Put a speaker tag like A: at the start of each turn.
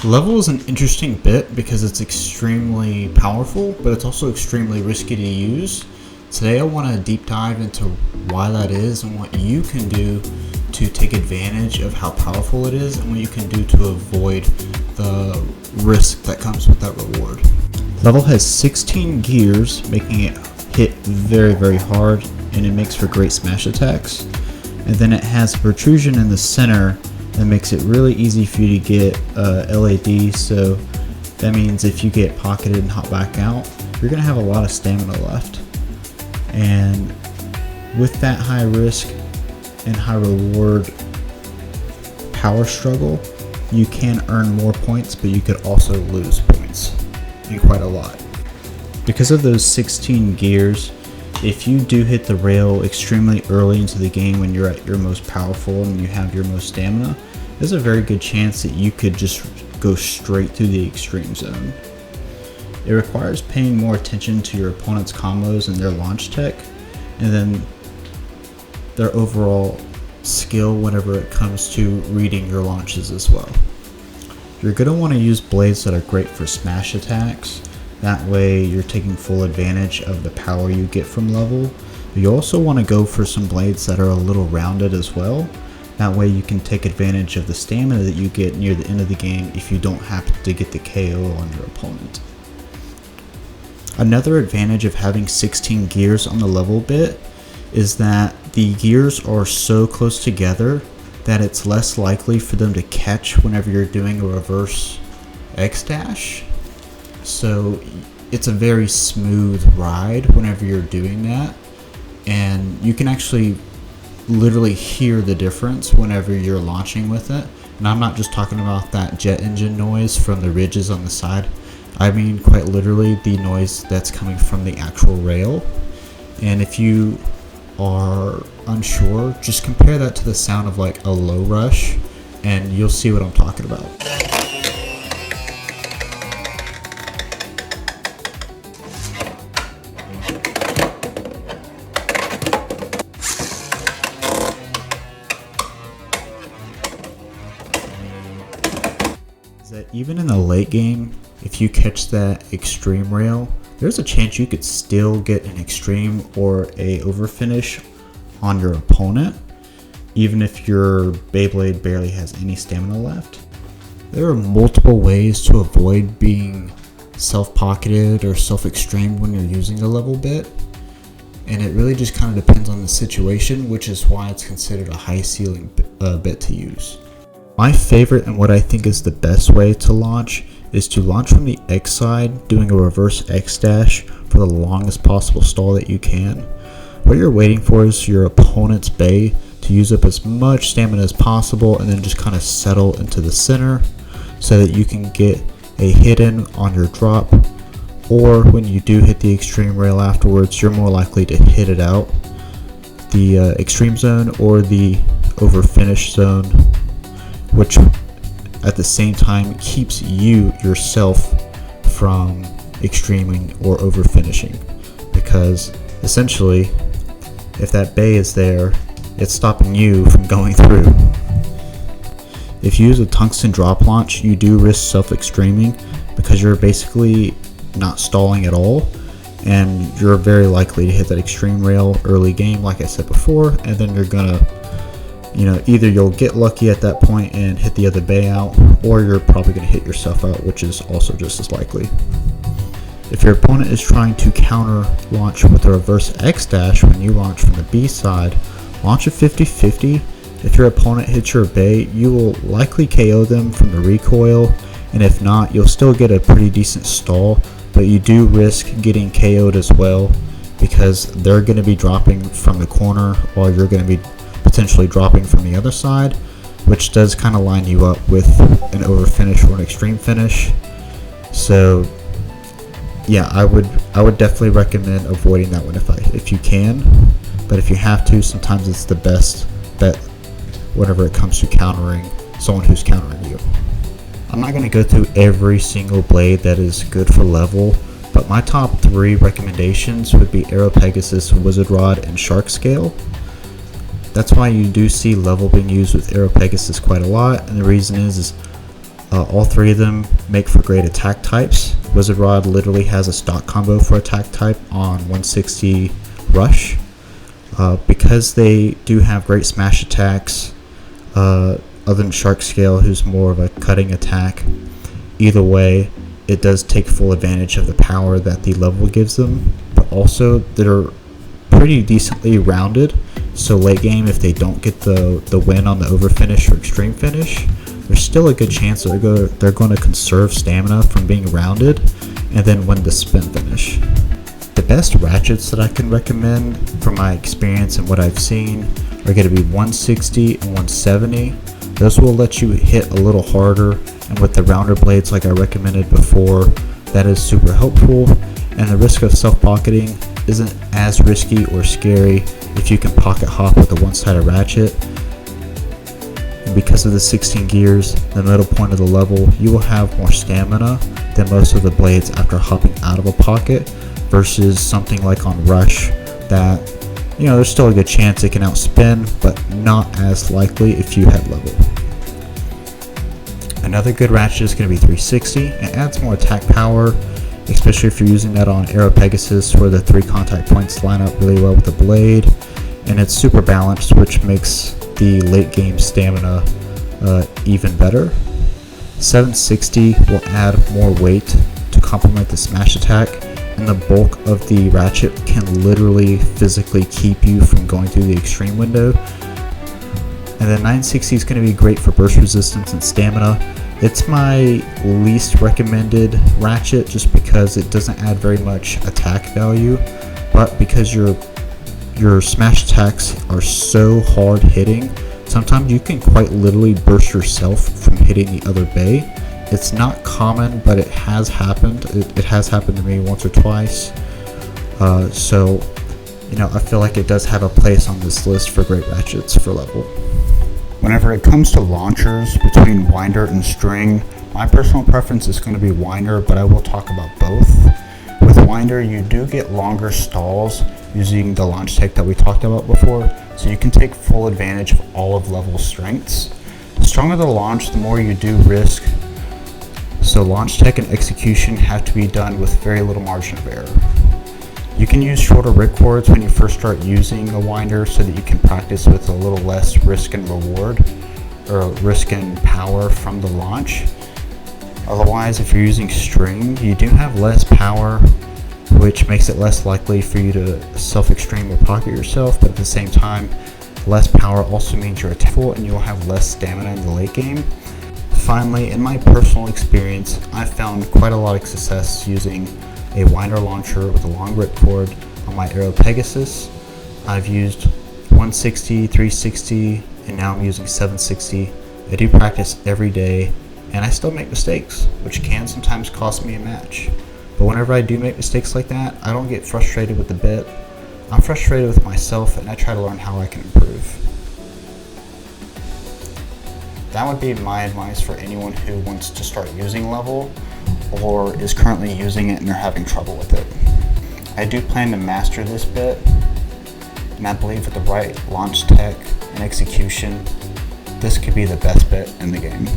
A: Level is an interesting bit because it's extremely powerful, but it's also extremely risky to use. Today I want to deep dive into why that is and what you can do to take advantage of how powerful it is and what you can do to avoid the risk that comes with that reward. Level has 16 gears, making it hit very, very hard, and it makes for great smash attacks. And then it has protrusion in the center that makes it really easy for you to get LAD, so that means if you get pocketed and hop back out, you're going to have a lot of stamina left. And with that high risk and high reward power struggle, you can earn more points, but you could also lose points, and quite a lot. Because of those 16 gears, if you do hit the rail extremely early into the game when you're at your most powerful and you have your most stamina, there's a very good chance that you could just go straight through the extreme zone. It requires paying more attention to your opponent's combos and their launch tech, and then their overall skill whenever it comes to reading your launches as well. You're going to want to use blades that are great for smash attacks. That way you're taking full advantage of the power you get from level. You also want to go for some blades that are a little rounded as well. That way you can take advantage of the stamina that you get near the end of the game if you don't happen to get the KO on your opponent. Another advantage of having 16 gears on the level bit is that the gears are so close together that it's less likely for them to catch whenever you're doing a reverse X dash. So it's a very smooth ride whenever you're doing that, and you can actually literally hear the difference whenever you're launching with it. And I'm not just talking about that jet engine noise from the ridges on the side. I mean quite literally the noise that's coming from the actual rail. And if you are unsure, just compare that to the sound of like a low rush and you'll see what I'm talking about. That even in the late game, if you catch that extreme rail, there's a chance you could still get an extreme or a overfinish on your opponent, even if your Beyblade barely has any stamina left. There are multiple ways to avoid being self-pocketed or self-extreme when you're using the level bit, and it really just kind of depends on the situation, which is why it's considered a high ceiling bit to use. My favorite and what I think is the best way to launch is to launch from the X side, doing a reverse X dash for the longest possible stall that you can. What you're waiting for is your opponent's bay to use up as much stamina as possible and then just kind of settle into the center so that you can get a hit in on your drop, or when you do hit the extreme rail afterwards, you're more likely to hit it out the extreme zone or the over finish zone, which at the same time keeps you yourself from extreming or over finishing, because essentially if that bay is there, it's stopping you from going through. If you use a tungsten drop launch, you do risk self-extreming because you're basically not stalling at all, and you're very likely to hit that extreme rail early game like I said before, and then you're gonna either you'll get lucky at that point and hit the other bay out, or you're probably going to hit yourself out, which is also just as likely. If your opponent is trying to counter launch with a reverse X dash when you launch from the B side, launch a 50-50. If your opponent hits your bay, you will likely KO them from the recoil, and if not, you'll still get a pretty decent stall, but you do risk getting KO'd as well because they're going to be dropping from the corner while you're going to be potentially dropping from the other side, which does kind of line you up with an over finish or an extreme finish. So yeah, I would definitely recommend avoiding that one if you can, but if you have to, sometimes it's the best bet whenever it comes to countering someone who's countering you. I'm not going to go through every single blade that is good for level, but my top 3 recommendations would be Aero Pegasus, Wizard Rod, and Shark Scale. That's why you do see level being used with Aero Pegasus quite a lot, and the reason is a All three of them make for great attack types. Wizard Rod literally has a stock combo for attack type on 160 Rush. Because they do have great smash attacks, other than Shark Scale, who's more of a cutting attack, either way, it does take full advantage of the power that the level gives them, but also they're pretty decently rounded, so late game, if they don't get the win on the over finish or extreme finish, there's still a good chance they're going to conserve stamina from being rounded and then win the spin finish. The best ratchets that I can recommend from my experience and what I've seen are going to be 160 and 170. Those will let you hit a little harder, and with the rounder blades like I recommended before, that is super helpful, and the risk of self-pocketing isn't as risky or scary if you can pocket hop with a one-sided ratchet. And because of the 16 gears, the middle point of the level, you will have more stamina than most of the blades after hopping out of a pocket, versus something like on Rush that, there's still a good chance it can outspin, but not as likely if you head level. Another good ratchet is going to be 360. It adds more attack power, especially if you're using that on Aero Pegasus, where the 3 contact points line up really well with the blade, and it's super balanced, which makes the late game stamina even better. 760 will add more weight to complement the smash attack, and the bulk of the ratchet can literally physically keep you from going through the extreme window. And then 960 is going to be great for burst resistance and stamina. It's my least recommended ratchet just because it doesn't add very much attack value, but because your smash attacks are so hard hitting, sometimes you can quite literally burst yourself from hitting the other bay. It's not common, but it has happened. It has happened to me once or twice. So, I feel like it does have a place on this list for great ratchets for level. Whenever it comes to launchers between winder and string, my personal preference is going to be winder, but I will talk about both. With winder, you do get longer stalls using the launch tech that we talked about before, so you can take full advantage of all of level's strengths. The stronger the launch, the more you do risk. So launch tech and execution have to be done with very little margin of error. You can use shorter ripcords when you first start using a winder so that you can practice with a little less risk and reward, or risk and power from the launch. Otherwise, if you're using string, you do have less power, which makes it less likely for you to self-extreme or pocket yourself, but at the same time, less power also means you're attackable and you'll have less stamina in the late game. Finally, in my personal experience, I've found quite a lot of success using a winder launcher with a long ripcord on my Aero Pegasus. I've used 160, 360, and now I'm using 760. I do practice every day, and I still make mistakes, which can sometimes cost me a match. But whenever I do make mistakes like that, I don't get frustrated with the bit. I'm frustrated with myself, and I try to learn how I can improve. That would be my advice for anyone who wants to start using level or is currently using it and they're having trouble with it. I do plan to master this bit, and I believe with the right launch tech and execution, this could be the best bit in the game.